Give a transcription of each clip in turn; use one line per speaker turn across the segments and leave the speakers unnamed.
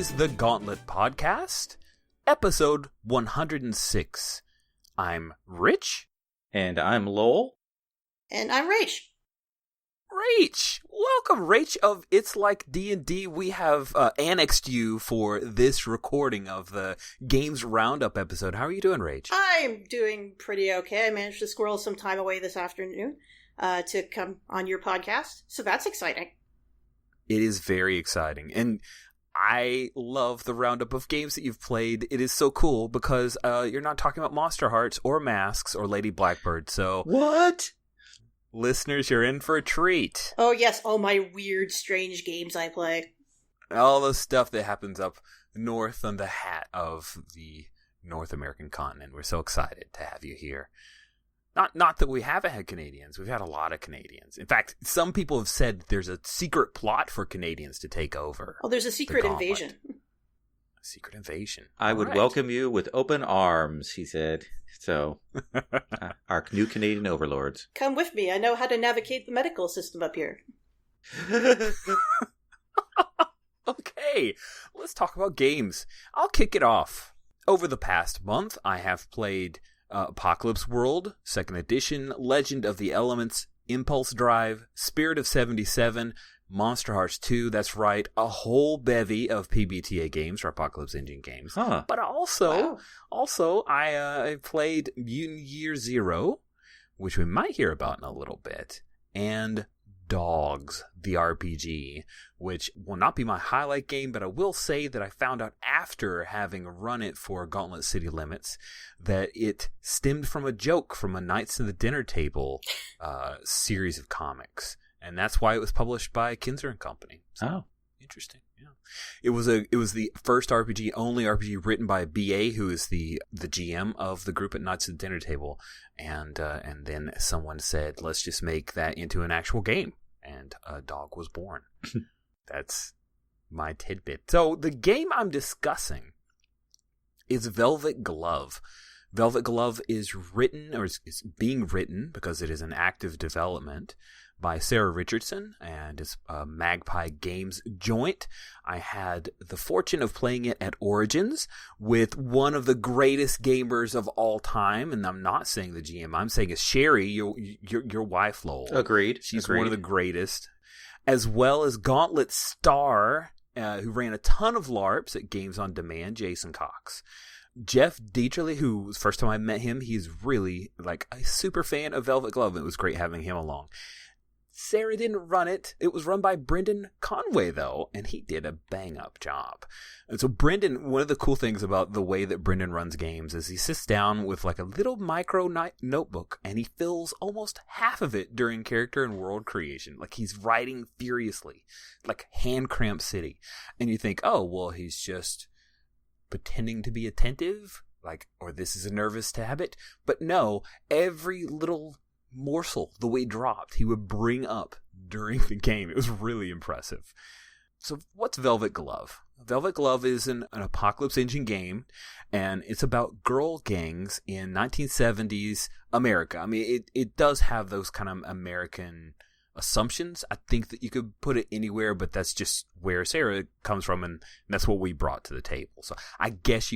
is the Gauntlet Podcast, episode 106. I'm Rich.
And I'm Lowell.
And I'm Rach.
Rach! Welcome, Rach of It's Like D&D. We have annexed you for this recording of the Games Roundup episode. How are you doing, Rach?
I'm doing pretty okay. I managed to squirrel some time away this afternoon to come on your podcast, so that's exciting.
It is very exciting, and I love the roundup of games that you've played. It is so cool because you're not talking about Monster Hearts or Masks or Lady Blackbird, so...
What?
Listeners, you're in for a treat.
Oh yes, all my weird, strange games I play.
All the stuff that happens up north on the hat of the North American continent. We're so excited to have you here. Not that we haven't had Canadians. We've had a lot of Canadians. In fact, some people have said there's a secret plot for Canadians to take over.
Oh, there's a secret invasion.
A secret invasion.
I would welcome you with open arms, he said. So, our new Canadian overlords.
Come with me. I know how to navigate the medical system up here.
Okay, let's talk about games. I'll kick it off. Over the past month, I have played Apocalypse World, 2nd Edition, Legend of the Elements, Impulse Drive, Spirit of 77, Monster Hearts 2, that's right, a whole bevy of PBTA games, or Apocalypse Engine games.
Huh.
But also I played Mutant Year Zero, which we might hear about in a little bit, and Dogs, the RPG, which will not be my highlight game, but I will say that I found out after having run it for Gauntlet City Limits that it stemmed from a joke from a Knights to the Dinner Table series of comics. And that's why it was published by Kinzer and Company. So, interesting. Yeah, it was the first only RPG written by a BA who is the GM of the group at Knights at the Dinner Table, and then someone said, let's just make that into an actual game, and a dog was born. That's my tidbit. So the game I'm discussing is Velvet Glove. Velvet Glove is being written because it is an active development by Sarah Richardson, and it's a Magpie Games joint. I had the fortune of playing it at Origins with one of the greatest gamers of all time, and I'm not saying the GM, I'm saying it's Sherry, your wife, Lowell.
Agreed.
She's one of the greatest. As well as Gauntlet star, who ran a ton of LARPs at Games on Demand, Jason Cox. Jeff Dieterle, who, first time I met him, he's really like a super fan of Velvet Glove. It was great having him along. Sarah didn't run it. It was run by Brendan Conway, though, and he did a bang-up job. And so Brendan, one of the cool things about the way that Brendan runs games is he sits down with like a little micro notebook, and he fills almost half of it during character and world creation. Like he's writing furiously, like Hand Cramp City. And you think, oh, well, he's just pretending to be attentive, like, or this is a nervous habit. But no, every little morsel the way dropped he would bring up during the game. It was really impressive. So what's Velvet Glove? Velvet Glove is an Apocalypse Engine game, and it's about girl gangs in 1970s America. I mean, it does have those kind of American assumptions. I think that you could put it anywhere, but that's just where Sarah comes from, and that's what we brought to the table. So I guess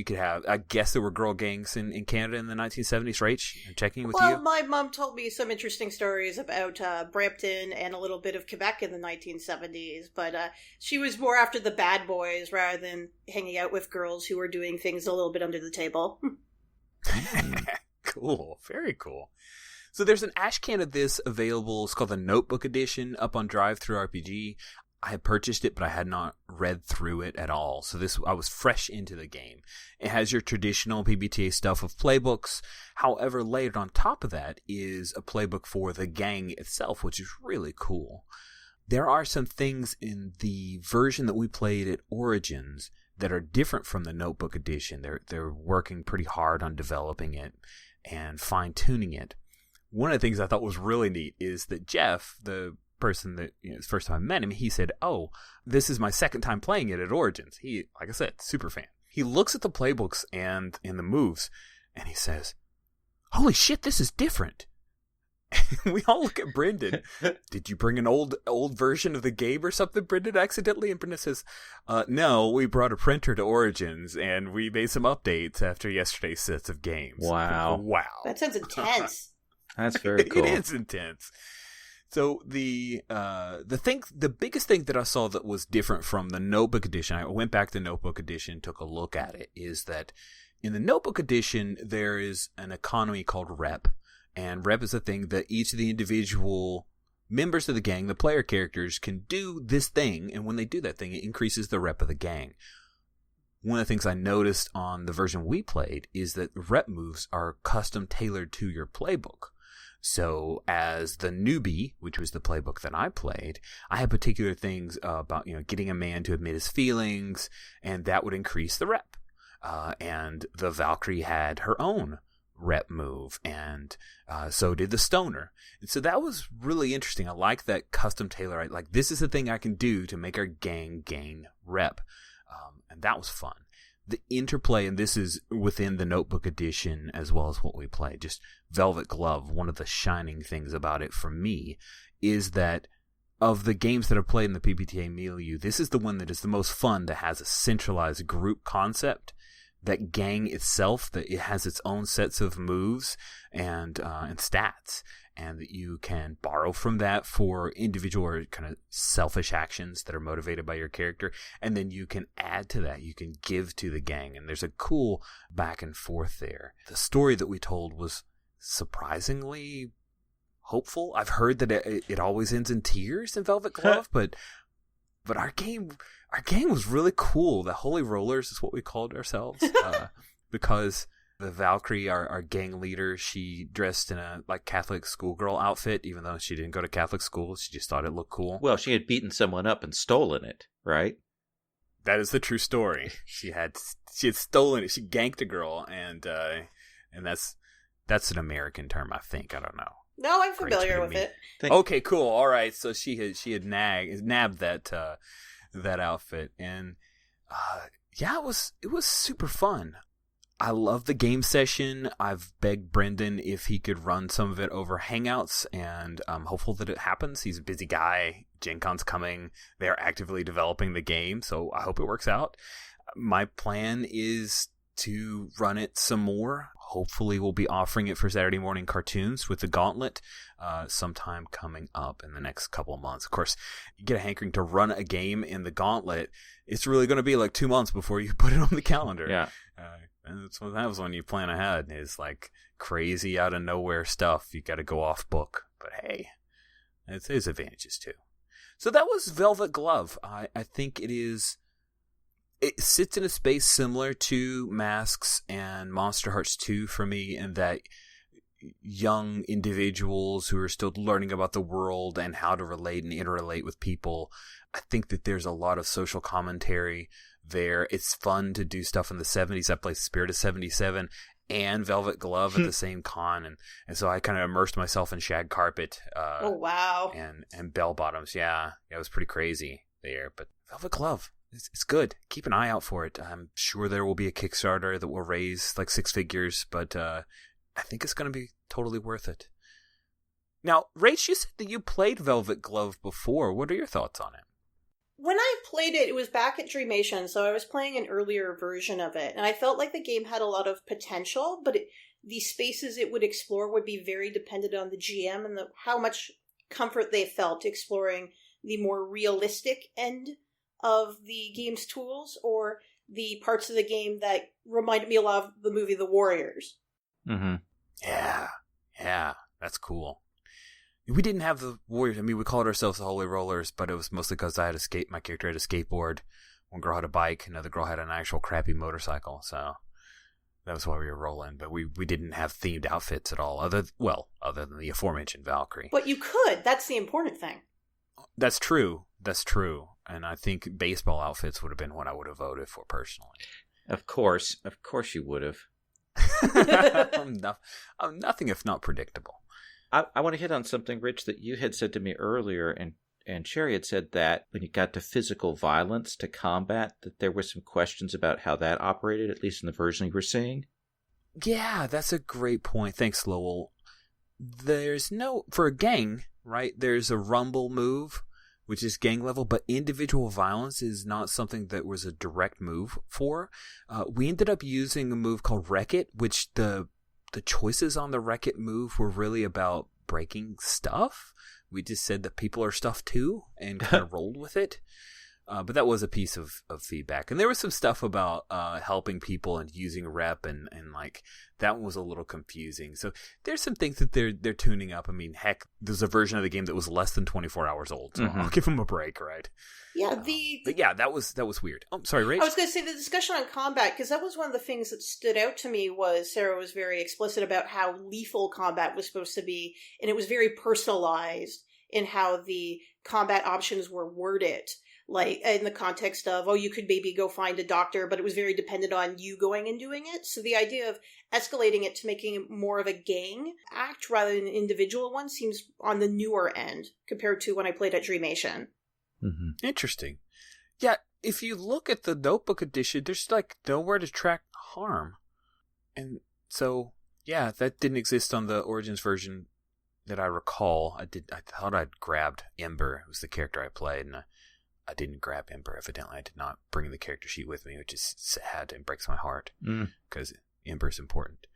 there were girl gangs in Canada in the 1970s, Rach? I'm checking with you.
Well, my mom told me some interesting stories about Brampton and a little bit of Quebec in the 1970s, but she was more after the bad boys rather than hanging out with girls who were doing things a little bit under the table.
Cool. Very cool. So there's an ash can of this available. It's called the Notebook Edition up on Drive-Thru RPG. I had purchased it, but I had not read through it at all. So I was fresh into the game. It has your traditional PBTA stuff of playbooks. However, layered on top of that is a playbook for the gang itself, which is really cool. There are some things in the version that we played at Origins that are different from the Notebook Edition. They're working pretty hard on developing it and fine-tuning it. One of the things I thought was really neat is that Jeff, the person that, the first time I met him, he said, oh, this is my second time playing it at Origins. He, like I said, super fan. He looks at the playbooks and in the moves, and he says, holy shit, this is different. We all look at Brendan. Did you bring an old version of the game or something, Brendan, accidentally? And Brendan says, no, we brought a printer to Origins, and we made some updates after yesterday's sets of games.
Wow.
That sounds intense.
That's very cool.
It is intense. So the biggest thing that I saw that was different from the Notebook Edition, I went back to the Notebook Edition, took a look at it, is that in the Notebook Edition, there is an economy called Rep. And Rep is a thing that each of the individual members of the gang, the player characters, can do this thing. And when they do that thing, it increases the rep of the gang. One of the things I noticed on the version we played is that rep moves are custom tailored to your playbook. So as the newbie, which was the playbook that I played, I had particular things about, getting a man to admit his feelings, and that would increase the rep. And the Valkyrie had her own rep move, and so did the stoner. And so that was really interesting. I like that custom tailor. Like, this is the thing I can do to make our gang gain rep. And that was fun. The interplay, and this is within the Notebook Edition as well as what we play, just Velvet Glove, one of the shining things about it for me is that of the games that I've played in the PBTA milieu, this is the one that is the most fun, that has a centralized group concept. That gang itself, that it has its own sets of moves and stats, and that you can borrow from that for individual or kind of selfish actions that are motivated by your character, and then you can add to that, you can give to the gang, and there's a cool back and forth there. The story that we told was surprisingly hopeful. I've heard that it always ends in tears in Velvet Glove, but our game was really cool. The Holy Rollers is what we called ourselves, because the Valkyrie, our gang leader, she dressed in a Catholic schoolgirl outfit, even though she didn't go to Catholic school. She just thought it looked cool.
Well, she had beaten someone up and stolen it, right?
That is the true story. She had stolen it. She ganked a girl, and that's an American term, I think. I don't know.
No, I'm familiar with it.
Okay, cool. All right. So she had nabbed that outfit, and it was super fun. I love the game session. I've begged Brendan if he could run some of it over Hangouts, and I'm hopeful that it happens. He's a busy guy. Gen Con's coming. They're actively developing the game, so I hope it works out. My plan is to run it some more. Hopefully we'll be offering it for Saturday morning cartoons with the Gauntlet sometime coming up in the next couple of months. Of course, you get a hankering to run a game in the Gauntlet. It's really going to be like 2 months before you put it on the calendar.
Yeah.
And that was when you plan ahead. Is like crazy out of nowhere stuff. You got to go off book. But hey, there's advantages too. So that was Velvet Glove. I think it sits in a space similar to Masks and Monster Hearts 2 for me, in that young individuals who are still learning about the world and how to relate and interrelate with people. I think that there's a lot of social commentary there. It's fun to do stuff in the 70s. I played Spirit of 77 and Velvet Glove at the same con, and so I kind of immersed myself in shag carpet.
Oh wow!
And bell bottoms. Yeah, it was pretty crazy there. But Velvet Glove, it's good. Keep an eye out for it. I'm sure there will be a Kickstarter that will raise like 6 figures, but I think it's going to be totally worth it. Now, Rach, you said that you played Velvet Glove before. What are your thoughts on it?
When I played it, it was back at Dreamation, so I was playing an earlier version of it, and I felt like the game had a lot of potential, but the spaces it would explore would be very dependent on the GM and how much comfort they felt exploring the more realistic end of the game's tools, or the parts of the game that reminded me a lot of the movie The Warriors.
Mm-hmm.
Yeah, that's cool. We didn't have the Warriors. I mean, we called ourselves the Holy Rollers, but it was mostly because I had my character had a skateboard. One girl had a bike, another girl had an actual crappy motorcycle, so that was why we were rolling. But we didn't have themed outfits at all, other than the aforementioned Valkyrie.
But you could. That's the important thing.
That's true. And I think baseball outfits would have been what I would have voted for personally.
Of course you would have.
I'm nothing if not predictable.
I want to hit on something, Rich, that you had said to me earlier, and Sherry had said that when you got to physical violence to combat, that there were some questions about how that operated, at least in the version you were seeing.
Yeah, that's a great point. Thanks, Lowell. there's no, for a gang, right, there's a rumble move, which is gang level, but individual violence is not something that was a direct move for. We ended up using a move called Wreck It, which the choices on the Wreck It move were really about breaking stuff. We just said that people are stuff too and kind of rolled with it. But that was a piece of feedback. And there was some stuff about helping people and using rep and like that one was a little confusing. So there's some things that they're tuning up. I mean, heck, there's a version of the game that was less than 24 hours old. So I'll give them a break, right?
Yeah,
but yeah, that was weird. Oh, sorry, Rach.
I was going to say the discussion on combat, because that was one of the things that stood out to me was Sarah was very explicit about how lethal combat was supposed to be, and it was very personalized in how the combat options were worded. Like, in the context of, you could maybe go find a doctor, but it was very dependent on you going and doing it. So the idea of escalating it to making it more of a gang act rather than an individual one seems on the newer end compared to when I played at Dreamation.
Mm-hmm. Interesting. Yeah, if you look at the Notebook edition, there's like nowhere to track harm. And so, yeah, that didn't exist on the Origins version that I recall. I thought I'd grabbed Ember. It was the character I played, and I didn't grab Ember, evidently. I did not bring the character sheet with me, which is sad and breaks my heart because Ember's important.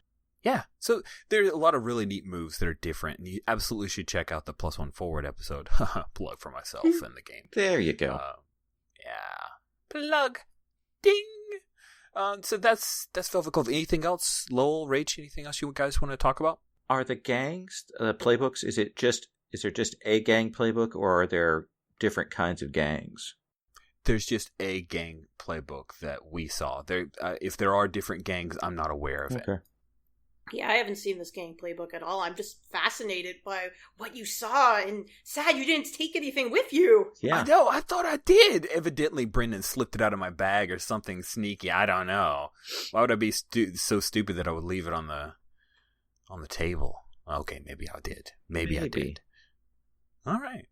Yeah, so there's a lot of really neat moves that are different, and you absolutely should check out the +1 Forward episode. Plug for myself and the game.
There you go.
Yeah. Plug. Ding! So that's Velvet Glove. Anything else? Lowell, Rach, anything else you guys want to talk about?
Are the gangs, playbooks, is there just a gang playbook, or are there different kinds of gangs?
There's just a gang playbook that we saw. There, if there are different gangs, I'm not aware of it.
Yeah, I haven't seen this gang playbook at all. I'm just fascinated by what you saw, and sad you didn't take anything with you.
Yeah, I know. I thought I did. Evidently, Brendan slipped it out of my bag or something sneaky. I don't know. Why would I be so stupid that I would leave it on the table? Okay, maybe I did. Maybe I did. All right.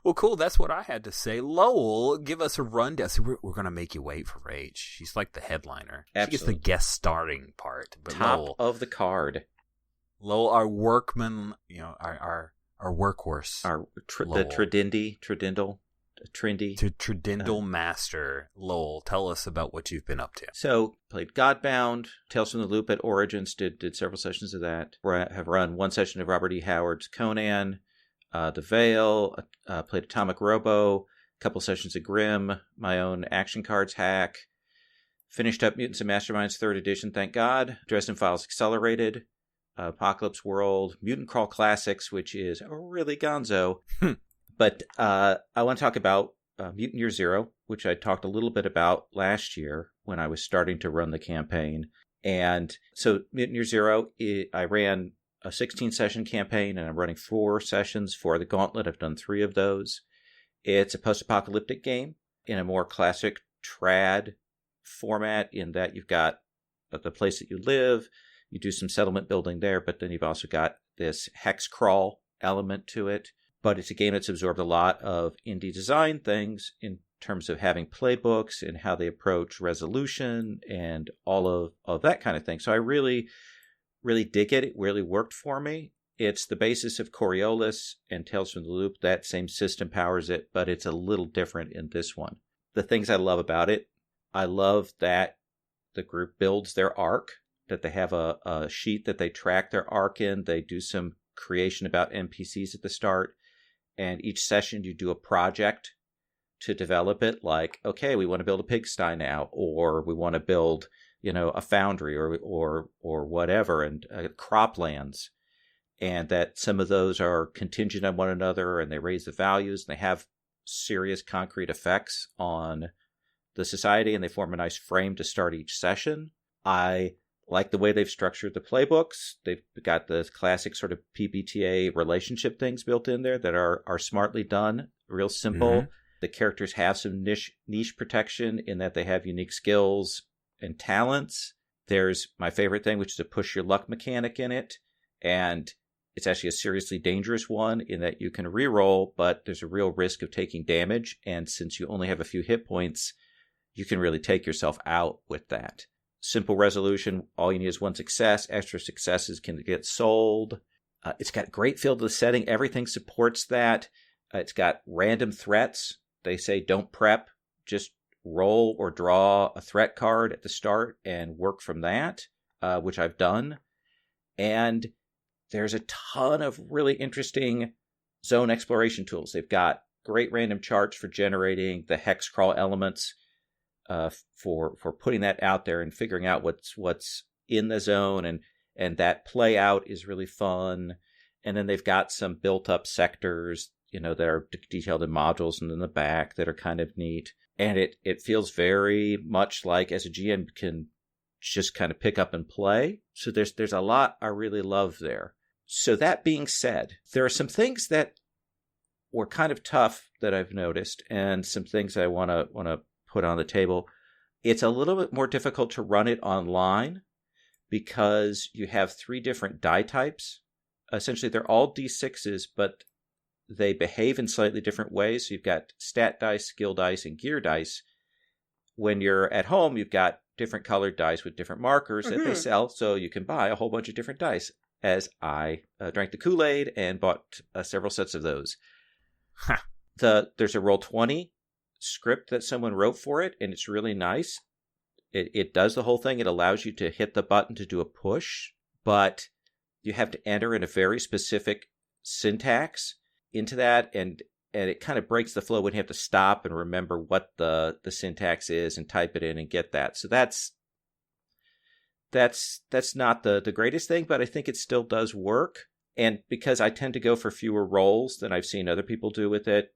Well, cool. That's what I had to say. Lowell, give us a rundown. See, we're going to make you wait for Rach. She's like the headliner.
Absolutely.
She gets the guest starring part. But
top
Lowell,
of the card.
Lowell, our workman, our workhorse.
The Tridindle
master. Lowell, tell us about what you've been up to.
So, played Godbound, Tales from the Loop at Origins, did several sessions of that. Have run one session of Robert E. Howard's Conan, The Veil, played Atomic Robo, a couple sessions of Grimm, my own Action Cards hack, finished up Mutants and Masterminds 3rd edition, thank God, Dresden Files Accelerated, Apocalypse World, Mutant Crawl Classics, which is really gonzo. But I want to talk about Mutant Year Zero, which I talked a little bit about last year when I was starting to run the campaign. And so Mutant Year Zero, I ran a 16-session campaign, and I'm running 4 sessions for the Gauntlet. I've done 3 of those. It's a post-apocalyptic game in a more classic trad format in that you've got the place that you live, you do some settlement building there, but then you've also got this hex crawl element to it. But it's a game that's absorbed a lot of indie design things in terms of having playbooks and how they approach resolution and all of that kind of thing. So I really dig it. It really worked for me. It's the basis of Coriolis and Tales from the Loop. That same system powers it, but it's a little different in this one. The things I love about it, I love that the group builds their arc, that they have a sheet that they track their arc in. They do some creation about NPCs at the start, and each session you do a project to develop it. Like, okay, we want to build a pigsty now, or we want to build a foundry or whatever, and croplands, and that some of those are contingent on one another, and they raise the values, and they have serious concrete effects on the society, and they form a nice frame to start each session. I like the way they've structured the playbooks. They've got the classic sort of PBTA relationship things built in there that are smartly done, real simple. Mm-hmm. The characters have some niche protection in that they have unique skills and talents. There's my favorite thing, which is a push your luck mechanic in it. And it's actually a seriously dangerous one in that you can reroll, but there's a real risk of taking damage. And since you only have a few hit points, you can really take yourself out with that. Simple resolution. All you need is one success. Extra successes can get sold. It's got great feel to the setting. Everything supports that. It's got random threats. They say don't prep, just roll or draw a threat card at the start and work from that, which I've done. And there's a ton of really interesting zone exploration tools. They've got great random charts for generating the hex crawl elements, for putting that out there and figuring out what's in the zone, and that play out is really fun. And then they've got some built up sectors, that are detailed in modules and in the back that are kind of neat. And it feels very much like, as a GM, can just kind of pick up and play. So there's a lot I really love there. So that being said, there are some things that were kind of tough that I've noticed, and some things I want to put on the table. It's a little bit more difficult to run it online because you have 3 different die types. Essentially, they're all D6s, but they behave in slightly different ways. So you've got stat dice, skill dice, and gear dice. When you're at home, you've got different colored dice with different markers that they sell, so you can buy a whole bunch of different dice, as I drank the Kool-Aid and bought several sets of those.
Huh.
There's a Roll20 script that someone wrote for it, and it's really nice. It does the whole thing. It allows you to hit the button to do a push, but you have to enter in a very specific syntax into that, and it kind of breaks the flow when you have to stop and remember what the syntax is and type it in and get that. So that's not the greatest thing, but I think it still does work. And because I tend to go for fewer rolls than I've seen other people do with it,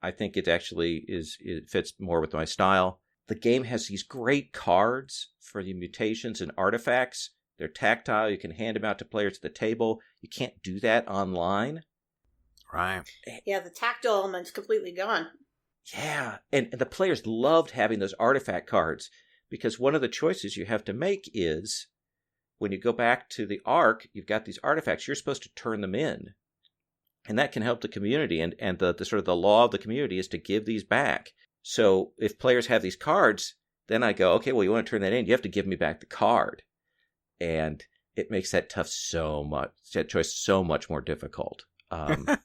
I think it actually it fits more with my style. The game has these great cards for the mutations and artifacts. They're tactile. You can hand them out to players at the table. You can't do that online.
Right.
Yeah, the tactile element's completely gone.
Yeah, and the players loved having those artifact cards, because one of the choices you have to make is, when you go back to the Ark, you've got these artifacts, you're supposed to turn them in. And that can help the community, and the sort of the law of the community is to give these back. So if players have these cards, then I go, okay, well, you want to turn that in, you have to give me back the card. And it makes that choice so much more difficult. And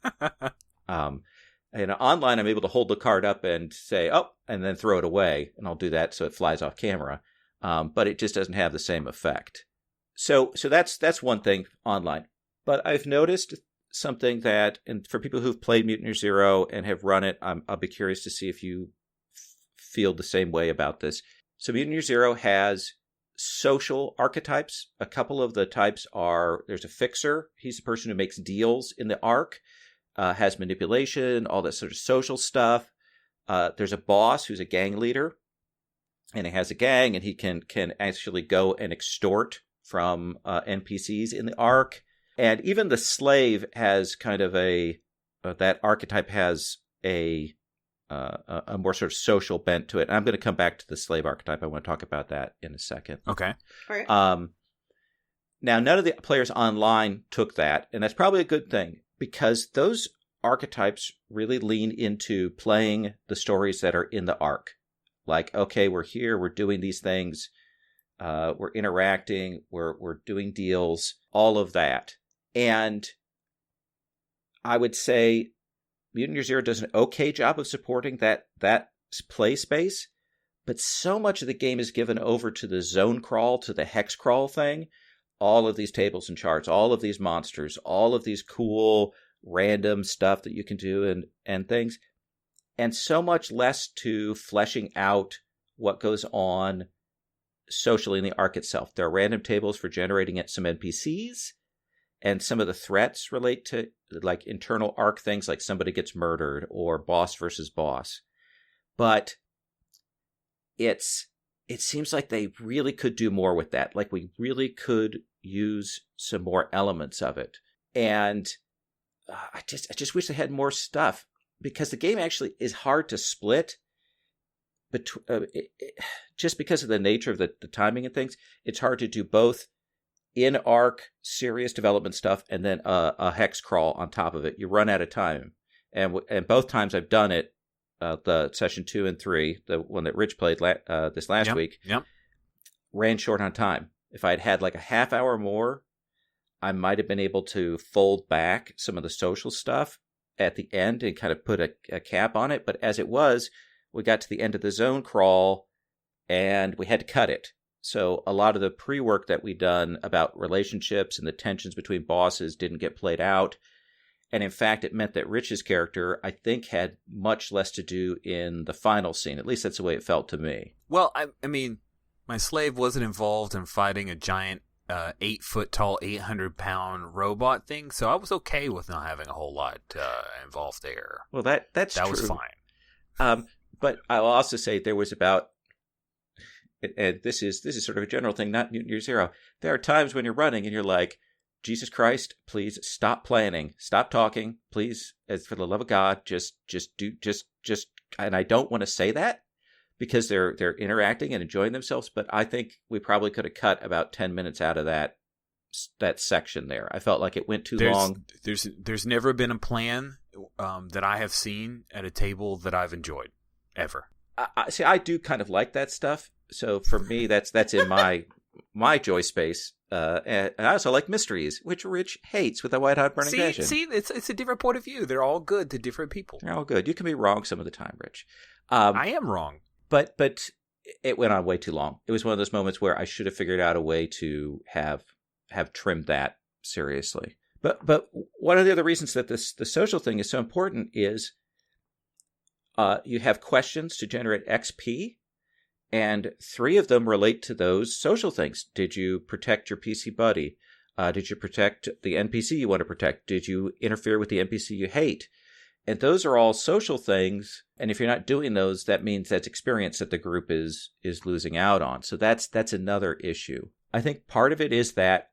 online, I'm able to hold the card up and say, oh, and then throw it away. And I'll do that so it flies off camera. But it just doesn't have the same effect. So that's one thing online. But I've noticed something that, and for people who've played Mutant Year Zero and have run it, I'll be curious to see if you feel the same way about this. So Mutant Year Zero has social archetypes. A couple of the types are, there's a fixer. He's the person who makes deals in the Ark, has manipulation, all that sort of social stuff. There's a boss who's a gang leader, and he has a gang, and he can actually go and extort from NPCs in the Ark. And even the slave has kind of that archetype has a more sort of social bent to it. I'm going to come back to the slave archetype. I want to talk about that in a second.
Okay.
All right.
Now, none of the players online took that, and that's probably a good thing, because those archetypes really lean into playing the stories that are in the Ark. Like, okay, we're here, we're doing these things, we're interacting, we're doing deals, all of that. And I would say Mutant Year Zero does an okay job of supporting that play space, but so much of the game is given over to the zone crawl, to the hex crawl thing. All of these tables and charts, all of these monsters, all of these cool random stuff that you can do and things. And so much less to fleshing out what goes on socially in the Ark itself. There are random tables for generating some NPCs, and some of the threats relate to like internal Ark things, like somebody gets murdered or boss versus boss. But it seems like they really could do more with that. Like, we really could use some more elements of it. And I just wish they had more stuff, because the game actually is hard to split. But just because of the nature of the timing and things, it's hard to do both in Ark serious development stuff and then a hex crawl on top of it. You run out of time. And both times I've done it, the session 2 and 3, the one that Rich played this last week, ran short on time. If I'd had like a half hour more, I might have been able to fold back some of the social stuff at the end and kind of put a cap on it. But as it was, we got to the end of the zone crawl and we had to cut it. So a lot of the pre-work that we'd done about relationships and the tensions between bosses didn't get played out. And in fact, it meant that Rich's character, I think, had much less to do in the final scene. At least that's the way it felt to me.
Well, I mean, my slave wasn't involved in fighting a giant 8-foot-tall, 800-pound robot thing, so I was okay with not having a whole lot involved there.
Well, that's
true. That was fine.
But I'll also say there was about, and this is sort of a general thing, not Mutant Year Zero. There are times when you're running and you're like, Jesus Christ, please stop planning, stop talking, please, as for the love of God, just, and I don't want to say that because they're interacting and enjoying themselves, but I think we probably could have cut about 10 minutes out of that section there. I felt like it went too long.
There's never been a plan that I have seen at a table that I've enjoyed, ever.
See, I do kind of like that stuff. So for me, that's in my joy space. And I also like mysteries, which Rich hates with a white-hot burning passion.
See, it's a different point of view. They're all good to different people.
They're all good. You can be wrong some of the time, Rich.
I am wrong.
But it went on way too long. It was one of those moments where I should have figured out a way to have trimmed that seriously. But one of the other reasons that the social thing is so important is you have questions to generate XP, and 3 of them relate to those social things. Did you protect your PC buddy? Did you protect the NPC you want to protect? Did you interfere with the NPC you hate? And those are all social things. And if you're not doing those, that means that's experience that the group is losing out on. So that's another issue. I think part of it is that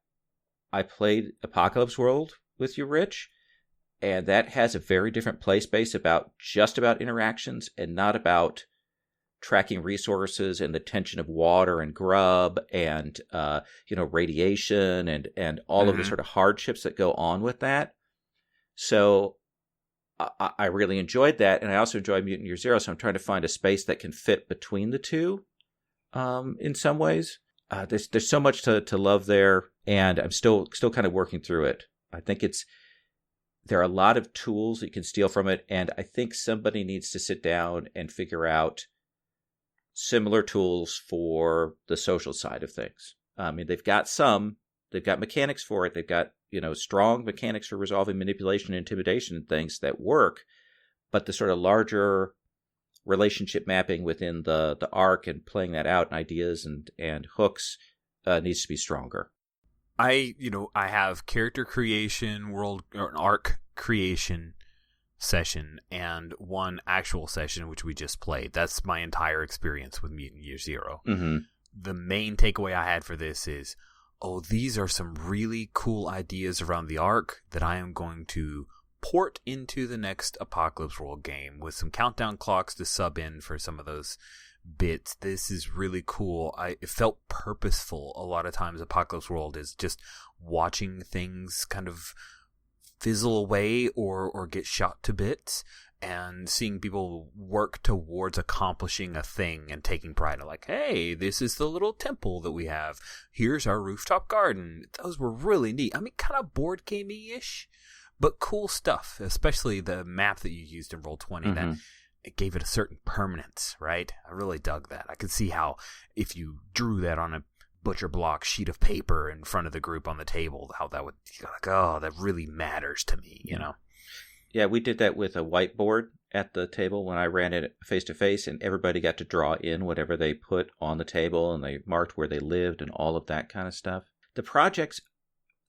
I played Apocalypse World with you, Rich, and that has a very different play space about interactions and not about tracking resources and the tension of water and grub and radiation and all of the sort of hardships that go on with that. So I really enjoyed that, and I also enjoyed Mutant Year Zero. So I'm trying to find a space that can fit between the two. In some ways, there's so much to love there, and I'm still kind of working through it. I think there are a lot of tools that you can steal from it, and I think somebody needs to sit down and figure out similar tools for the social side of things. I mean, they've got mechanics for it. They've got, strong mechanics for resolving manipulation and intimidation and things that work, but the sort of larger relationship mapping within the arc and playing that out and ideas and hooks needs to be stronger.
I have character creation, world or an arc creation session and one actual session which we just played. That's my entire experience with Mutant Year Zero.
Mm-hmm.
The main takeaway I had for this is, these are some really cool ideas around the arc that I am going to port into the next Apocalypse World game with some countdown clocks to sub in for some of those bits. This is really cool. It felt purposeful. A lot of times Apocalypse World is just watching things kind of fizzle away or get shot to bits, and seeing people work towards accomplishing a thing and taking pride in, like, hey, this is the little temple that we have. Here's our rooftop garden. Those were really neat. I mean, kind of board gamey-ish, but cool stuff, especially the map that you used in Roll20.
Mm-hmm.
That it gave it a certain permanence, right? I really dug that. I could see how if you drew that on a butcher block sheet of paper in front of the group on the table, how that would, that really matters to me,
Yeah, we did that with a whiteboard at the table when I ran it face-to-face, and everybody got to draw in whatever they put on the table, and they marked where they lived and all of that kind of stuff. The projects,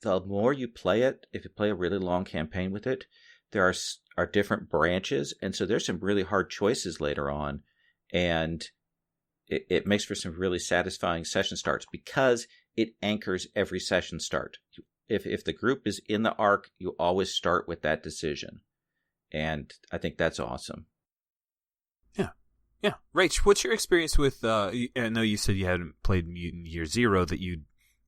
the more you play it, if you play a really long campaign with it, there are different branches, and so there's some really hard choices later on, and it makes for some really satisfying session starts because it anchors every session start. If the group is in the arc, you always start with that decision. And I think that's awesome.
Yeah. Rach, what's your experience with, I know you said you hadn't played Mutant Year Zero, that you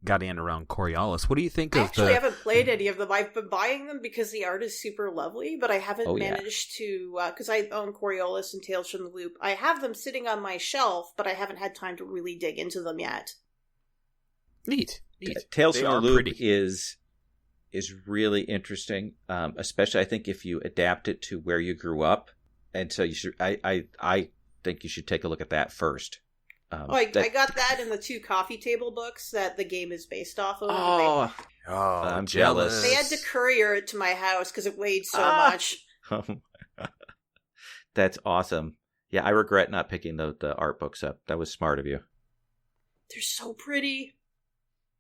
got in around Coriolis. What do you think
I
of
actually haven't played any of them. I've been buying them because the art is super lovely, but I haven't managed to, because I own Coriolis and Tales from the Loop. I have them sitting on my shelf, but I haven't had time to really dig into them yet.
Neat.
Tales from the Loop is is really interesting, especially I think if you adapt it to where you grew up. And so you should. I think you should take a look at that first.
I got that in the 2 coffee table books that the game is based off of.
I'm jealous.
They had to courier it to my house because it weighed so much.
That's awesome. Yeah, I regret not picking the art books up. That was smart of you.
They're so pretty.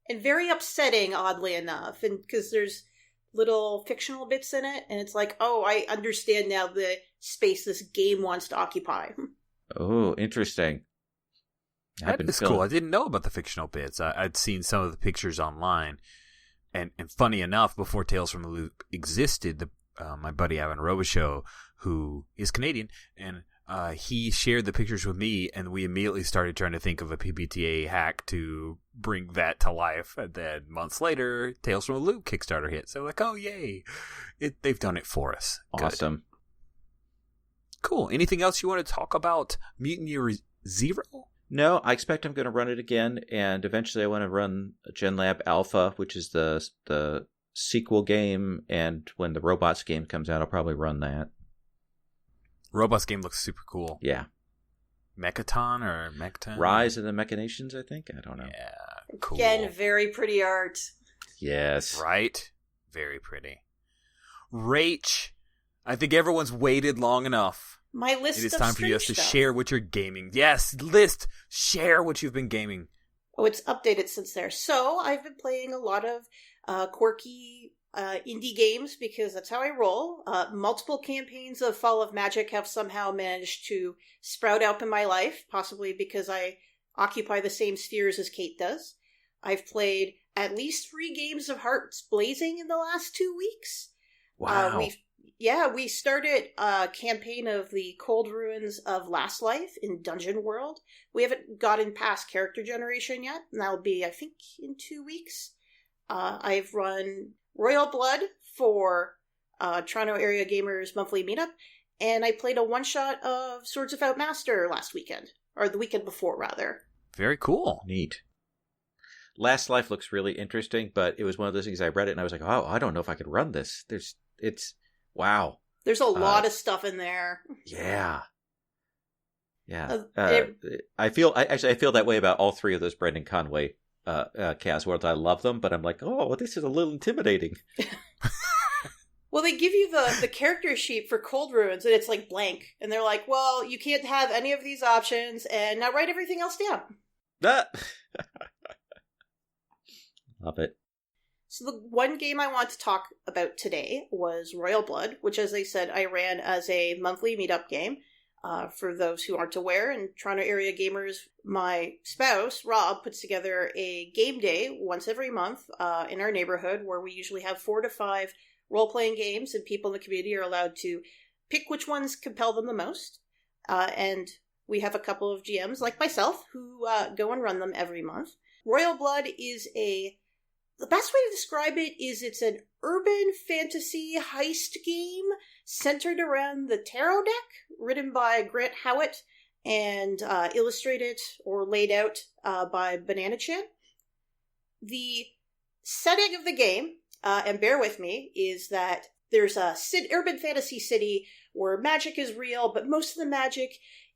And very upsetting, oddly enough. And because there's little fictional bits in it, and it's like, oh, I understand now the space this game wants to occupy.
Oh, interesting.
That is cool. I didn't know about the fictional bits. I'd seen some of the pictures online. And funny enough, before Tales from the Loop existed, my buddy Evan Robichaux, who is Canadian, and he shared the pictures with me, and we immediately started trying to think of a PBTA hack to bring that to life. And then months later, Tales from the Loop Kickstarter hit. So like, oh, yay. They've done it for us.
Awesome.
Good. Cool. Anything else you want to talk about Mutant Year Zero?
No, I expect I'm going to run it again, and eventually I want to run GenLab Alpha, which is the sequel game, and when the Robots game comes out, I'll probably run that.
Robots game looks super cool.
Yeah.
Mechaton or Mechton?
Rise of the Machinations, I think? I don't know.
Yeah, cool.
Again, very pretty art.
Yes.
Right? Very pretty. Rach, I think everyone's waited long enough.
My list of
It is time for you to
stuff.
share what you're gaming. Yes, list. Share what you've been gaming.
Oh, it's updated since there. So I've been playing a lot of quirky indie games because that's how I roll. Multiple campaigns of Fall of Magic have somehow managed to sprout up in my life, possibly because I occupy the same spheres as Kate does. I've played at least 3 games of Hearts Blazing in the last 2 weeks.
Wow.
We started a campaign of the Cold Ruins of Last Life in Dungeon World. We haven't gotten past character generation yet, and that'll be, I think, in 2 weeks. I've run Royal Blood for Toronto Area Gamers Monthly Meetup, and I played a one-shot of Swords of Outmaster last weekend, or the weekend before, rather.
Very cool.
Neat. Last Life looks really interesting, but it was one of those things I read it and I was like, oh, I don't know if I could run this. Wow.
There's a lot of stuff in there.
Yeah. Yeah. I feel that way about all 3 of those Brendan Conway Chaos Worlds. I love them, but I'm like, oh, this is a little intimidating.
Well, they give you the character sheet for Cold Ruins, and it's like blank. And they're like, well, you can't have any of these options, and now write everything else down.
Love it.
So the one game I want to talk about today was Royal Blood, which, as I said, I ran as a monthly meetup game. For those who aren't aware, in Toronto Area Gamers, my spouse, Rob, puts together a game day once every month in our neighborhood where we usually have 4 to 5 role-playing games, and people in the community are allowed to pick which ones compel them the most. And we have a couple of GMs, like myself, who go and run them every month. Royal Blood is the best way to describe it is it's an urban fantasy heist game centered around the tarot deck, written by Grant Howitt and illustrated or laid out by Banana Chan. The setting of the game, and bear with me, is that there's a urban fantasy city where magic is real, but most of the magic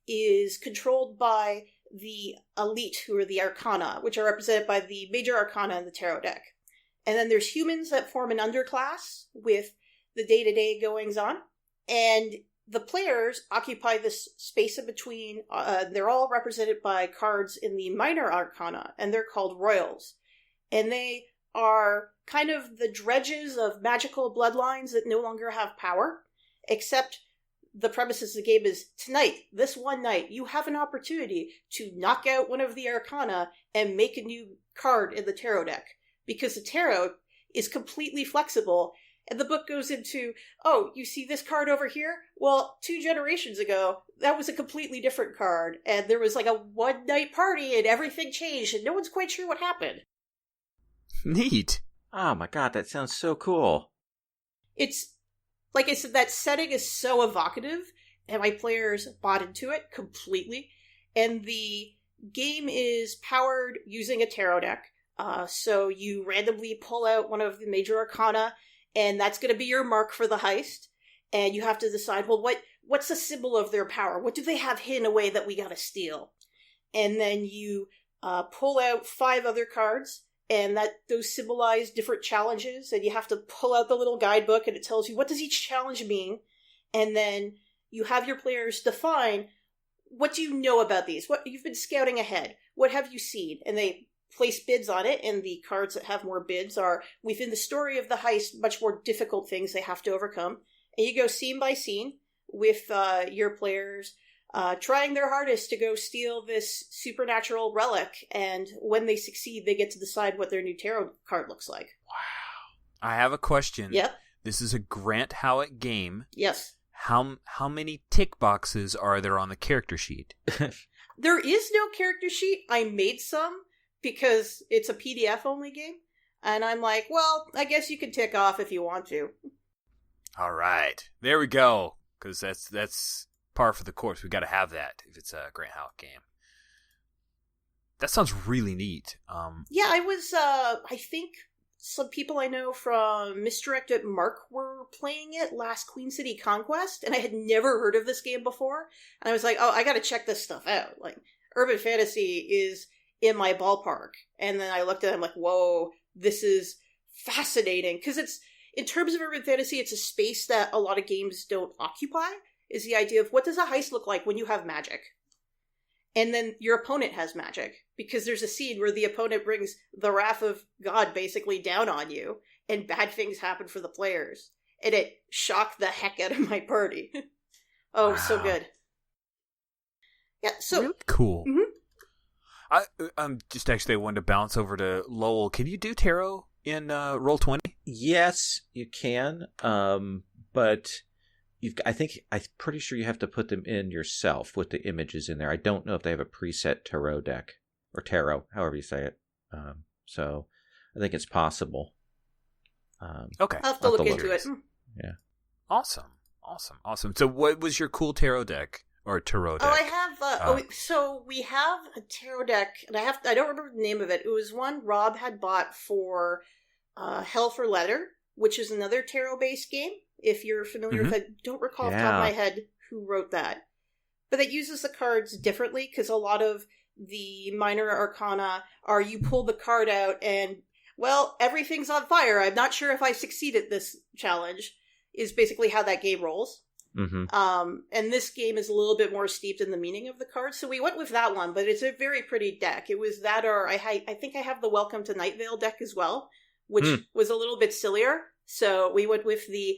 is controlled by the elite, who are the Arcana, which are represented by the major Arcana in the tarot deck. And then there's humans that form an underclass with the day-to-day goings-on. And the players occupy this space in between. They're all represented by cards in the minor Arcana, and they're called Royals. And they are kind of the dredges of magical bloodlines that no longer have power, except the premise of the game is tonight, this one night, you have an opportunity to knock out one of the Arcana and make a new card in the tarot deck. Because the tarot is completely flexible, and the book goes into, oh, you see this card over here? Well, 2 generations ago, that was a completely different card, and there was like a one-night party, and everything changed, and no one's quite sure what happened.
Neat.
Oh my god, that sounds so cool.
It's, like I said, that setting is so evocative, and my players bought into it completely, and the game is powered using a tarot deck. So you randomly pull out one of the major arcana, and that's going to be your mark for the heist. And you have to decide, well, what's the symbol of their power? What do they have hidden away that we got to steal? And then you pull out 5 other cards, and those symbolize different challenges. And you have to pull out the little guidebook, and it tells you what does each challenge mean. And then you have your players define, what do you know about these? What you've been scouting ahead. What have you seen? And they place bids on it, and the cards that have more bids are, within the story of the heist, much more difficult things they have to overcome. And you go scene by scene with your players trying their hardest to go steal this supernatural relic, and when they succeed, they get to decide what their new tarot card looks like.
Wow. I have a question.
Yep.
This is a Grant Howitt game.
Yes.
How many tick boxes are there on the character sheet?
There is no character sheet. I made some because it's a PDF-only game, and I'm like, well, I guess you can tick off if you want to.
All right. There we go. Because that's par for the course. We got to have that if it's a Grant Howitt game. That sounds really neat.
Yeah, I was, I think some people I know from Misdirected Mark were playing it last Queen City Conquest, and I had never heard of this game before. And I was like, oh, I got to check this stuff out. Like, urban fantasy is in my ballpark. And then I looked at it, I'm like, whoa, this is fascinating. Because in terms of urban fantasy, it's a space that a lot of games don't occupy, is the idea of what does a heist look like when you have magic? And then your opponent has magic, because there's a scene where the opponent brings the wrath of God basically down on you, and bad things happen for the players. And it shocked the heck out of my party. Oh, wow. So good. Yeah, so...
Really cool.
Mm-hmm.
I'm just actually wanted to bounce over to Lowell. Can you do tarot in Roll20?
Yes, you can, but I'm pretty sure you have to put them in yourself with the images in there. I don't know if they have a preset tarot deck, or tarot, however you say it. So I think it's possible.
Okay.
I'll have to look into it.
Yeah.
Awesome. So what was your cool tarot deck? Or tarot deck?
Oh, I have, so we have a tarot deck, and I don't remember the name of it. It was one Rob had bought for Hell for Leather, which is another tarot-based game, if you're familiar with it. I don't recall off the top of my head who wrote that. But it uses the cards differently, because a lot of the minor arcana are you pull the card out and, well, everything's on fire. I'm not sure if I succeed at this challenge, is basically how that game rolls.
Mm-hmm.
And this game is a little bit more steeped in the meaning of the cards, so we went with that one, but it's a very pretty deck. It was that, or I think I have the Welcome to Night Vale deck as well, which was a little bit sillier, so we went with the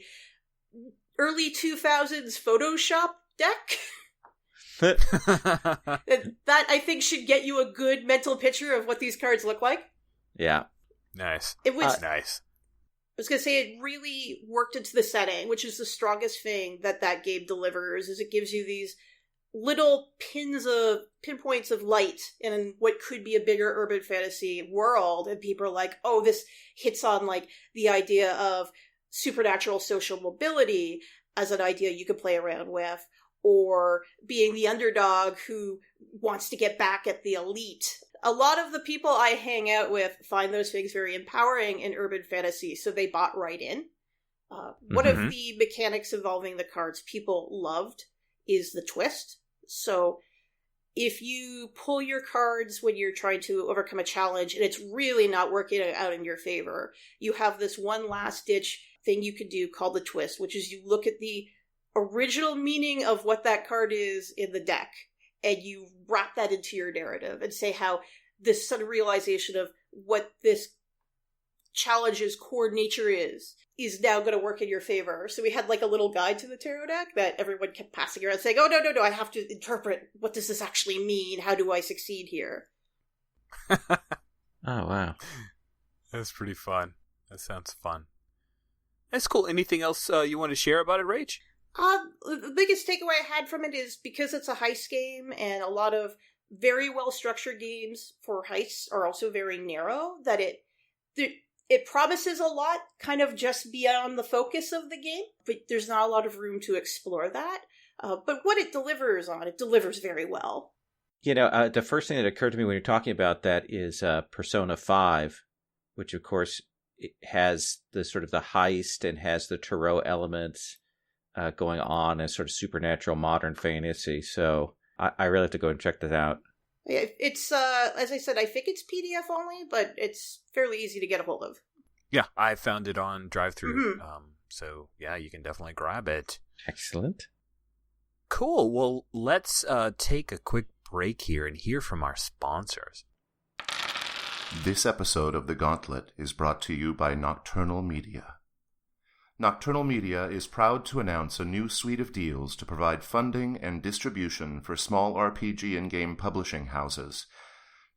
early 2000s Photoshop deck. That, I think, should get you a good mental picture of what these cards look like.
Yeah.
Nice.
It was
nice.
I was going to say, it really worked into the setting, which is the strongest thing that game delivers, is it gives you these little pinpoints of light in what could be a bigger urban fantasy world, and people are like, oh, this hits on, like, the idea of supernatural social mobility as an idea you could play around with, or being the underdog who wants to get back at the elite. A lot of the people I hang out with find those things very empowering in urban fantasy, so they bought right in. One of the mechanics involving the cards people loved is the twist. So if you pull your cards when you're trying to overcome a challenge and it's really not working out in your favor, you have this one last-ditch thing you can do called the twist, which is you look at the original meaning of what that card is in the deck, and you wrap that into your narrative and say how this sudden realization of what this challenge's core nature is now going to work in your favor. So we had like a little guide to the tarot deck that everyone kept passing around saying, oh, no, I have to interpret, what does this actually mean? How do I succeed here?
Oh, wow.
That's pretty fun. That sounds fun. That's cool. Anything else you want to share about it, Rach?
The biggest takeaway I had from it is because it's a heist game, and a lot of very well-structured games for heists are also very narrow, that it promises a lot kind of just beyond the focus of the game, but there's not a lot of room to explore that. But what it delivers very well.
The first thing that occurred to me when you're talking about that is Persona 5, which of course it has the sort of the heist and has the Tarot elements going on as sort of supernatural modern fantasy. So I really have to go and check that out.
Yeah, it's, as I said, I think it's PDF only, but it's fairly easy to get a hold of.
Yeah, I found it on drive-thru.
Mm-hmm.
So, yeah, you can definitely grab it.
Excellent.
Cool. Well, let's take a quick break here and hear from our sponsors.
This episode of The Gauntlet is brought to you by Nocturnal Media. Nocturnal Media is proud to announce a new suite of deals to provide funding and distribution for small RPG and game publishing houses.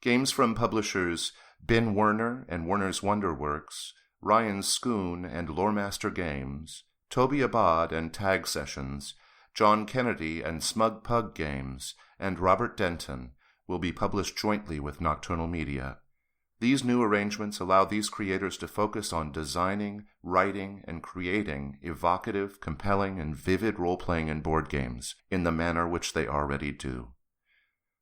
Games from publishers Ben Werner and Werner's Wonderworks, Ryan Schoon and Loremaster Games, Toby Abad and Tag Sessions, John Kennedy and Smug Pug Games, and Robert Denton will be published jointly with Nocturnal Media. These new arrangements allow these creators to focus on designing, writing, and creating evocative, compelling, and vivid role-playing and board games in the manner which they already do.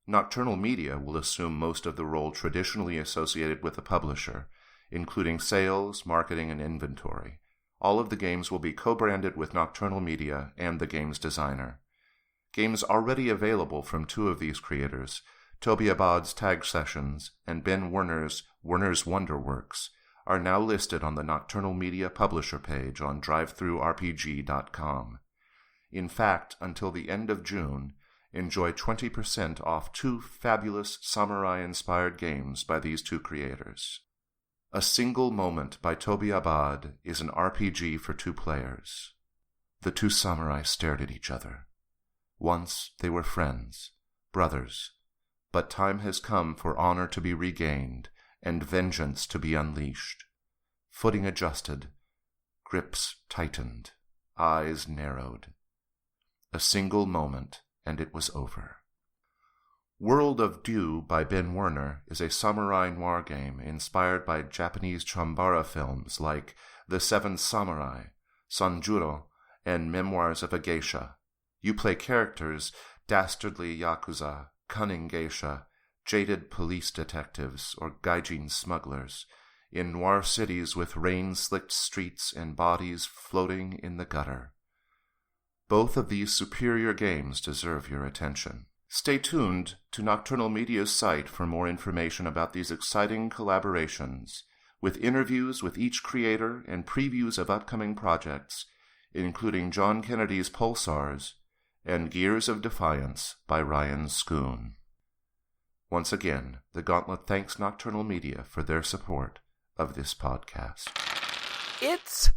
Nocturnal Media will assume most of the role traditionally associated with a publisher, including sales, marketing, and inventory. All of the games will be co-branded with Nocturnal Media and the game's designer. Games already available from two of these creators, Toby Abad's Tag Sessions and Ben Werner's Wonderworks, are now listed on the Nocturnal Media publisher page on drivethrurpg.com. In fact, until the end of June, enjoy 20% off two fabulous samurai-inspired games by these two creators. A Single Moment by Toby Abad is an RPG for two players. The two samurai stared at each other. Once they were friends, brothers, but time has come for honor to be regained and vengeance to be unleashed. Footing adjusted, grips tightened, eyes narrowed. A single moment, and it was over. World of Dew by Ben Werner is a samurai noir game inspired by Japanese Chambara films like The Seven Samurai, Sanjuro, and Memoirs of a Geisha. You play characters dastardly yakuza, cunning geisha, jaded police detectives, or gaijin smugglers, in noir cities with rain-slicked streets and bodies floating in the gutter. Both of these superior games deserve your attention. Stay tuned to Nocturnal Media's site for more information about these exciting collaborations, with interviews with each creator and previews of upcoming projects, including John Kennedy's Pulsars and Gears of Defiance by Ryan Schoon. Once again, the Gauntlet thanks Nocturnal Media for their support of this podcast.
It's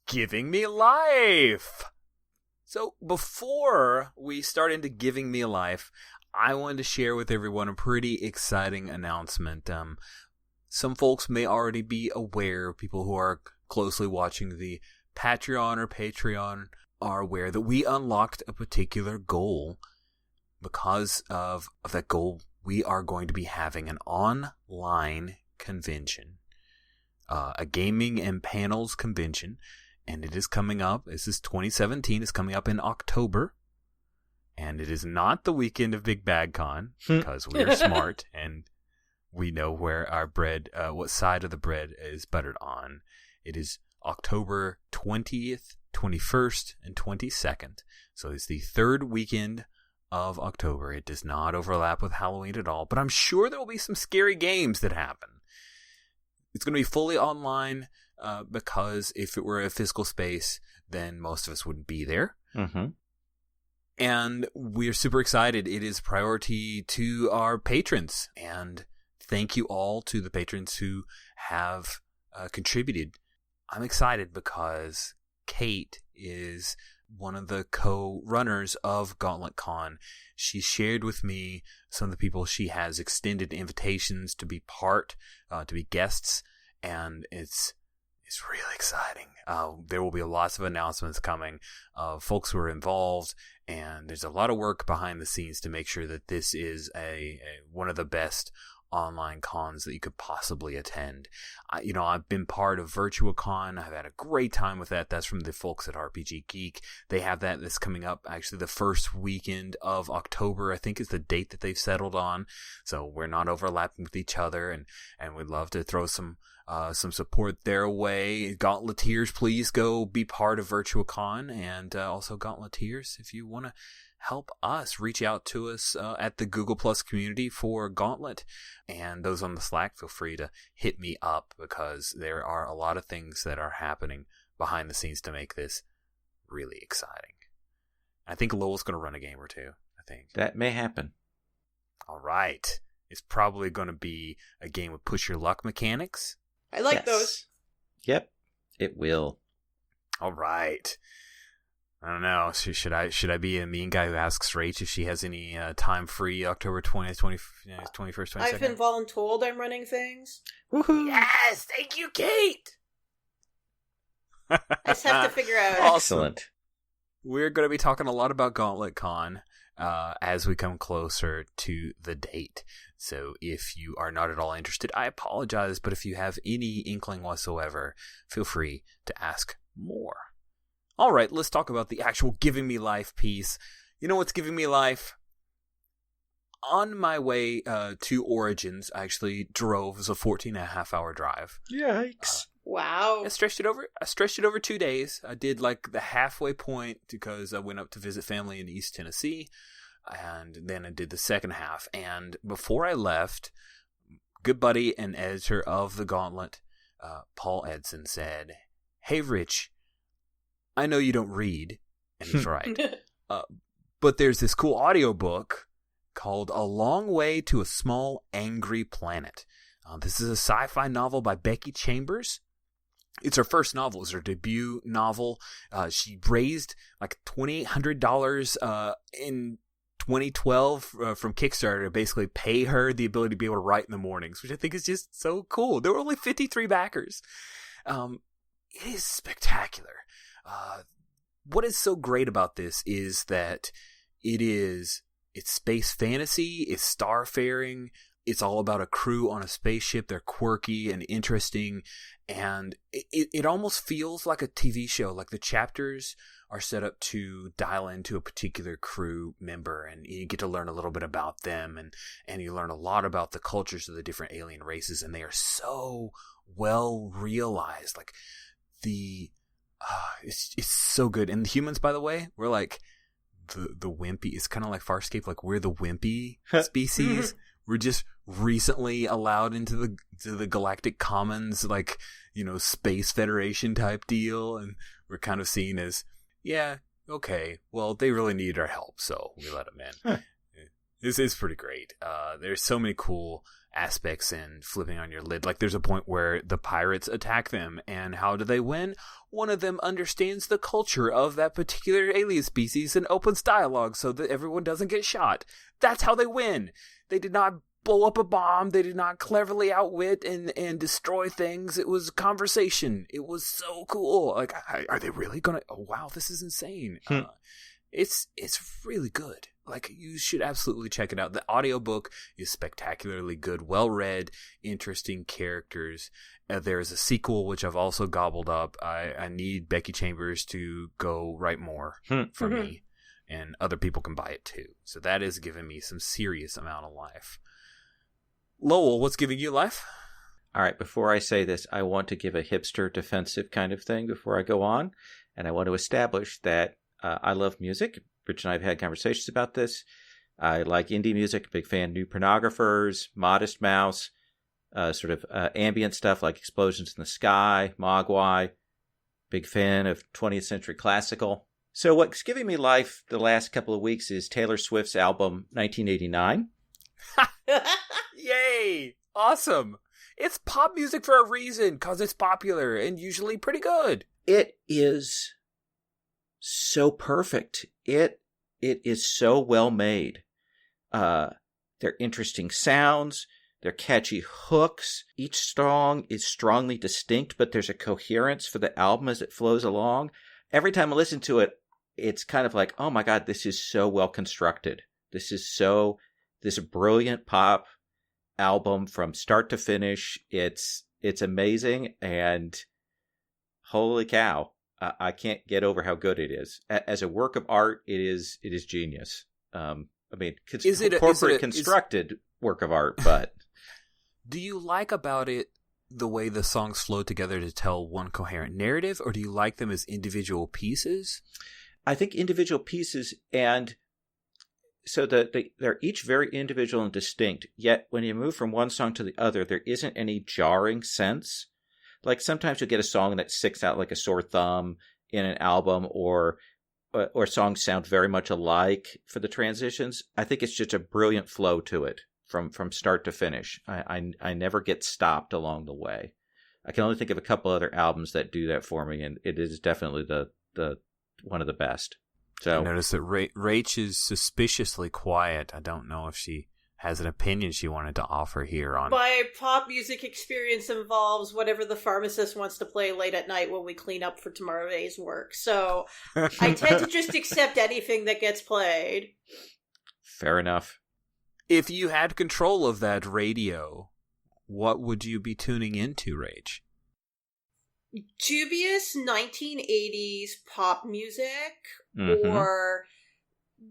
Giving Me Life! So before we start into Giving Me Life, I wanted to share with everyone a pretty exciting announcement. Some folks may already be aware, people who are closely watching the Patreon or Patreon are aware that we unlocked a particular goal. Because of that goal, we are going to be having an online convention, a gaming and panels convention, and it is coming up. This is 2017. It's coming up in October, and it is not the weekend of Big Bad Con because we are smart and we know where our bread, what side of the bread is buttered on. It is October 20th, 21st, and 22nd. So it's the third weekend of October. It does not overlap with Halloween at all, but I'm sure there will be some scary games that happen. It's going to be fully online because if it were a physical space, then most of us wouldn't be there.
Mm-hmm.
And we're super excited. It is a priority to our patrons. And thank you all to the patrons who have contributed. I'm excited because Kate is one of the co-runners of Gauntlet Con. She shared with me some of the people she has extended invitations to be to be guests, and it's really exciting. There will be lots of announcements coming of folks who are involved, and there's a lot of work behind the scenes to make sure that this is one of the best online cons that you could possibly attend. I've been part of VirtuaCon. I've had a great time with that. That's from the folks at RPG Geek. They have that's coming up actually the first weekend of October, I think is the date that they've settled on. So we're not overlapping with each other, and we'd love to throw some support their way. Gauntleteers, please go be part of VirtuaCon, and also Gauntleteers, if you want to help us, reach out to us at the Google Plus community for Gauntlet, and those on the Slack, feel free to hit me up, because there are a lot of things that are happening behind the scenes to make this really exciting. I think Lowell's going to run a game or two. I think
that may happen.
All right, it's probably going to be a game with push your luck mechanics.
I like those.
Yep, it will.
All right. I don't know. Should I be a mean guy who asks Rach if she has any time free October 20th, 21st, 22nd?
I've been voluntold I'm running things.
Woohoo! Yes! Thank you, Kate!
I just have to figure out.
Excellent.
We're going to be talking a lot about Gauntlet Con as we come closer to the date. So if you are not at all interested, I apologize, but if you have any inkling whatsoever, feel free to ask more. All right, let's talk about the actual Giving Me Life piece. You know what's giving me life? On my way to Origins, I actually drove. It was a 14.5-hour drive.
Yikes.
Wow.
I stretched it over 2 days. I did like the halfway point because I went up to visit family in East Tennessee, and then I did the second half. And before I left, good buddy and editor of the Gauntlet, Paul Edson, said, "Hey, Rich, I know you don't read," and he's right, but there's this cool audiobook called A Long Way to a Small Angry Planet. This is a sci-fi novel by Becky Chambers. It's her first novel. It's her debut novel. She raised like $2,800 in 2012 from Kickstarter to basically pay her the ability to be able to write in the mornings, which I think is just so cool. There were only 53 backers. It is spectacular. What is so great about this is that it's space fantasy, it's starfaring, it's all about a crew on a spaceship. They're quirky and interesting, and it almost feels like a TV show. Like the chapters are set up to dial into a particular crew member, and you get to learn a little bit about them, and you learn a lot about the cultures of the different alien races, and they are so well realized. Like it's so good. And the humans, by the way, we're like the wimpy. It's kind of like Farscape. Like we're the wimpy species. We're just recently allowed into the Galactic Commons, like, Space Federation type deal, and we're kind of seen as, yeah, okay, well, they really needed our help, so we let them in. This is pretty great. There's so many cool aspects in flipping on your lid. Like there's a point where the pirates attack them, and how do they win? One of them understands the culture of that particular alien species and opens dialogue so that everyone doesn't get shot. That's how they win. They did not blow up a bomb. They did not cleverly outwit and destroy things. It was conversation. It was so cool. Like, are they really gonna? Oh wow, this is insane. It's really good. Like, you should absolutely check it out. The audiobook is spectacularly good, well read, interesting characters. There is a sequel which I've also gobbled up. I need Becky Chambers to go write more for me, and other people can buy it too. So that is giving me some serious amount of life. Lowell, what's giving you life?
All right, before I say this, I want to give a hipster defensive kind of thing before I go on. And I want to establish that I love music. Rich and I have had conversations about this. I like indie music, big fan of New Pornographers, Modest Mouse, sort of ambient stuff like Explosions in the Sky, Mogwai. Big fan of 20th century classical. So what's giving me life the last couple of weeks is Taylor Swift's album 1989.
Yay! Awesome! It's pop music for a reason, because it's popular and usually pretty good.
It is so perfect. It is so well made. They're interesting sounds. They're catchy hooks. Each song is strongly distinct, but there's a coherence for the album as it flows along. Every time I listen to it, it's kind of like, oh my God, this is so well constructed. This is brilliant pop. album from start to finish. It's amazing, and holy cow, I can't get over how good it is. As a work of art, it is genius. I mean, it's corporate constructed work of art, but
do you like about it the way the songs flow together to tell one coherent narrative, or do you like them as individual pieces?
I think individual pieces, and so they're each very individual and distinct, yet when you move from one song to the other, there isn't any jarring sense. Like sometimes you'll get a song that sticks out like a sore thumb in an album, or songs sound very much alike for the transitions. I think it's just a brilliant flow to it from start to finish. I never get stopped along the way. I can only think of a couple other albums that do that for me, and it is definitely the one of the best. So
I noticed that Rach is suspiciously quiet. I don't know if she has an opinion she wanted to offer here on.
My pop music experience involves whatever the pharmacist wants to play late at night when we clean up for tomorrow's work. So I tend to just accept anything that gets played.
Fair enough.
If you had control of that radio, what would you be tuning into, Rach?
Dubious 1980s pop music,
Mm-hmm.
or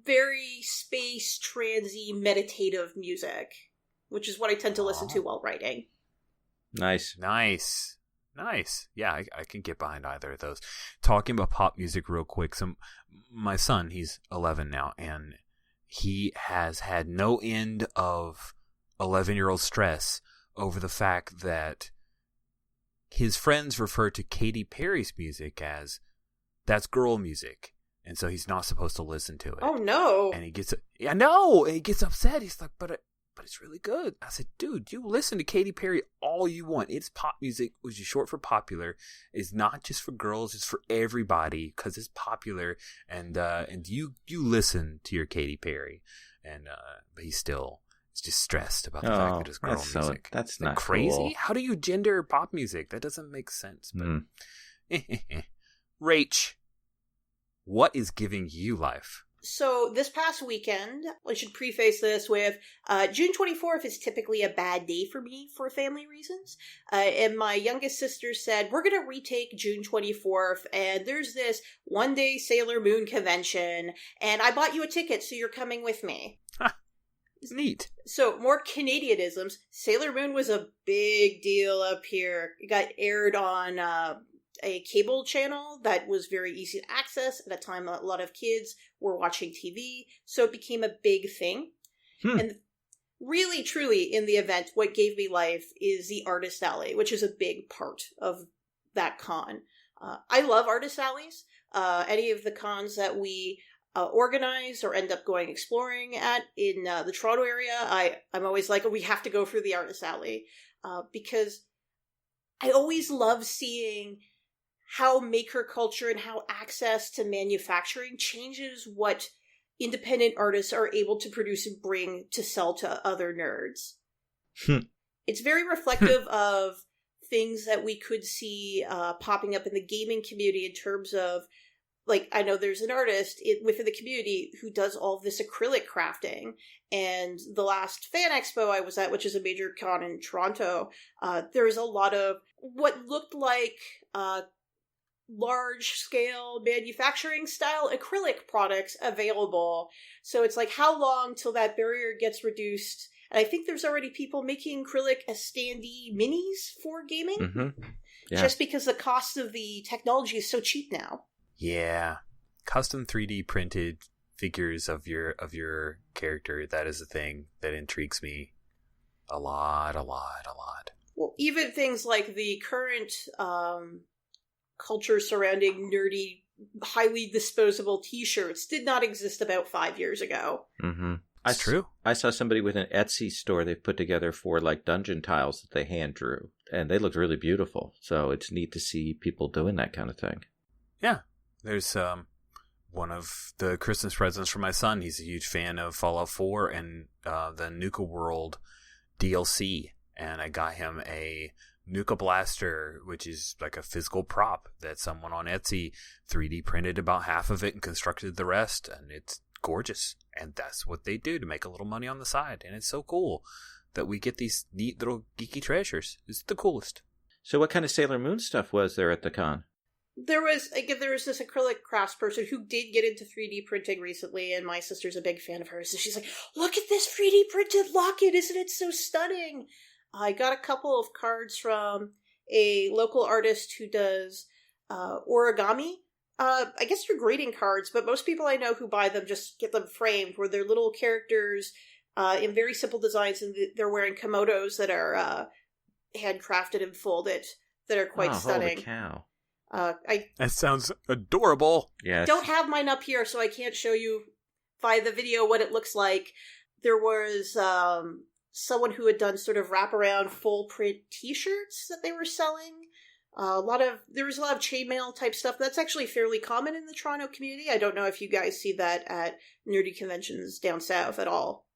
very space transy meditative music, which is what I tend to listen to while writing.
Nice.
Yeah, I can get behind either of those. Talking about pop music real quick, my son, he's 11 now, and he has had no end of 11-year-old stress over the fact that his friends refer to Katy Perry's music as that's girl music. And so he's not supposed to listen to it.
Oh, no.
And he gets upset. He's like, but it's really good. I said, dude, you listen to Katy Perry all you want. It's pop music, which is short for popular. It's not just for girls. It's for everybody because it's popular. And you listen to your Katy Perry. And but he's still just stressed about the fact that it's girl music.
That's not
crazy.
Cool.
How do you gender pop music? That doesn't make sense. But Rach, what is giving you life?
So this past weekend, I should preface this with June 24th is typically a bad day for me for family reasons. And my youngest sister said, we're going to retake June 24th, and there's this one-day Sailor Moon convention, and I bought you a ticket, so you're coming with me.
Neat.
So, more Canadianisms. Sailor Moon was a big deal up here. It got aired on a cable channel that was very easy to access. At a time, a lot of kids were watching TV, so it became a big thing. And really, truly, in the event, what gave me life is the Artist Alley, which is a big part of that con. I love Artist Alleys. Any of the cons that we organize or end up going exploring at in the Toronto area, I'm always like, we have to go through the Artist Alley, because I always love seeing how maker culture and how access to manufacturing changes what independent artists are able to produce and bring to sell to other nerds. It's very reflective of things that we could see popping up in the gaming community in terms of, like, I know there's an artist within the community who does all of this acrylic crafting, and the last fan expo I was at, which is a major con in Toronto, there's a lot of what looked like large-scale manufacturing-style acrylic products available. So it's like, how long till that barrier gets reduced? And I think there's already people making acrylic as standee minis for gaming, just because the cost of the technology is so cheap now.
Yeah, custom 3D printed figures of your character, that is a thing that intrigues me a lot.
Well, even things like the current culture surrounding nerdy, highly disposable t-shirts did not exist about 5 years ago.
That's true.
I saw somebody with an Etsy store they've put together for like dungeon tiles that they hand drew, and they looked really beautiful. So it's neat to see people doing that kind of thing.
Yeah. There's one of the Christmas presents for my son. He's a huge fan of Fallout 4 and the Nuka World DLC. And I got him a Nuka Blaster, which is like a physical prop that someone on Etsy 3D printed about half of it and constructed the rest. And it's gorgeous. And that's what they do to make a little money on the side. And it's so cool that we get these neat little geeky treasures. It's the coolest.
So what kind of Sailor Moon stuff was there at the con?
There was this acrylic craftsperson who did get into 3D printing recently, and my sister's a big fan of hers, so she's like, look at this 3D printed locket, isn't it so stunning? I got a couple of cards from a local artist who does origami. I guess they're greeting cards, but most people I know who buy them just get them framed, where they're little characters in very simple designs, and they're wearing komodos that are handcrafted and folded, that are quite stunning.
Holy cow.
That sounds adorable.
Yes.
Don't have mine up here, so I can't show you via the video what it looks like. There was someone who had done sort of wraparound full print t-shirts that they were selling. There was a lot of chainmail type stuff. That's actually fairly common in the Toronto community. I don't know if you guys see that at nerdy conventions down south at all.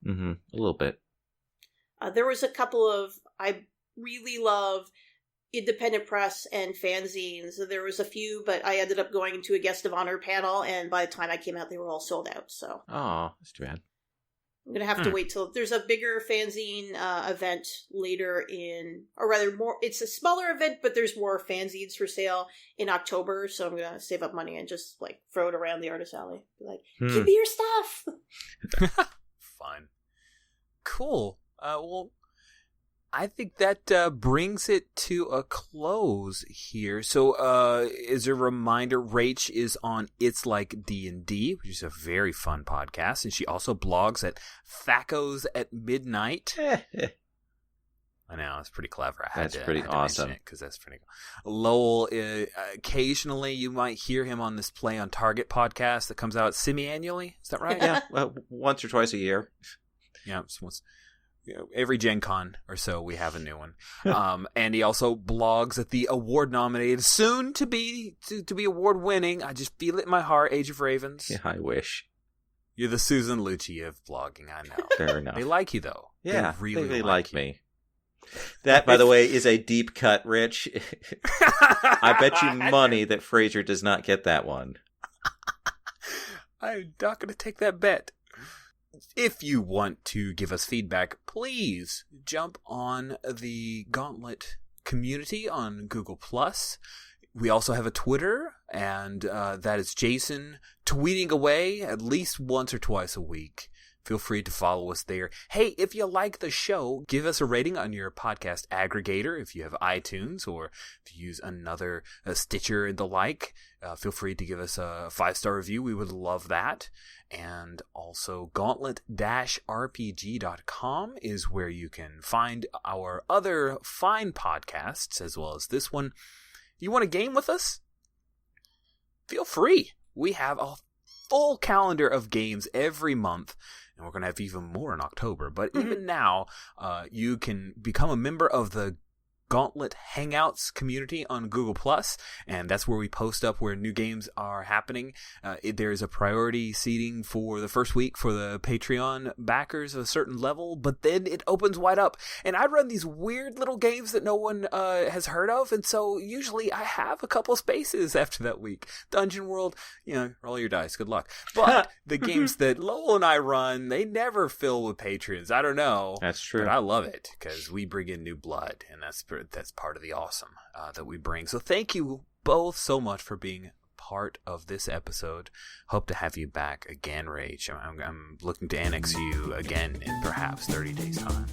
Mm-hmm. A little bit.
There was a couple of, I really love independent press and fanzines. There was a few, but I ended up going to a guest of honor panel, and by the time I came out, they were all sold out. So,
that's too bad.
I'm gonna have to wait till there's a bigger fanzine event later more. It's a smaller event, but there's more fanzines for sale in October. So I'm gonna save up money and just like throw it around the artist alley. Be like, give me your stuff.
Fun, cool. Well, I think that brings it to a close here. So, as a reminder, Rach is on It's Like D&D, which is a very fun podcast, and she also blogs at Thacos at Midnight. I know, it's pretty clever.
That's pretty awesome.
Because that's pretty cool. Lowell, occasionally you might hear him on this Play on Target podcast that comes out semi-annually. Is that right?
Yeah, well, once or twice a year.
Yeah, once. Every Gen Con or so, we have a new one. And he also blogs at the award-nominated, soon to be award-winning, I just feel it in my heart, Age of Ravens.
Yeah, I wish.
You're the Susan Lucci of blogging, I know.
Fair enough.
They like you, though.
Yeah,
they really
like me. That, by the way, is a deep cut, Rich. I bet you money that Fraser does not get that one.
I'm not going to take that bet. If you want to give us feedback, please jump on the Gauntlet community on Google+. We also have a Twitter, and that is Jason tweeting away at least once or twice a week. Feel free to follow us there. Hey, if you like the show, give us a rating on your podcast aggregator. If you have iTunes or if you use another Stitcher and the like, feel free to give us a 5-star review. We would love that. And also Gauntlet-RPG.com is where you can find our other fine podcasts as well as this one. You want to game with us? Feel free. We have a full calendar of games every month. And we're going to have even more in October. But even now, you can become a member of the Gauntlet Hangouts community on Google+, and that's where we post up where new games are happening. There's a priority seating for the first week for the Patreon backers of a certain level, but then it opens wide up. And I run these weird little games that no one has heard of, and so usually I have a couple spaces after that week. Dungeon World, roll your dice, good luck. But the games that Lowell and I run, they never fill with patrons. I don't know.
That's true.
But I love it, because we bring in new blood, and that's part of the awesome that we bring. So thank you both so much for being part of this episode. Hope to have you back again, Rach. I'm looking to annex you again in perhaps 30 days' time.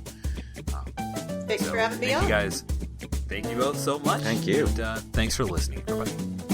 Thanks for having me on.
Thank you guys. Thank you both so much.
Thank you.
And, thanks for listening, everybody.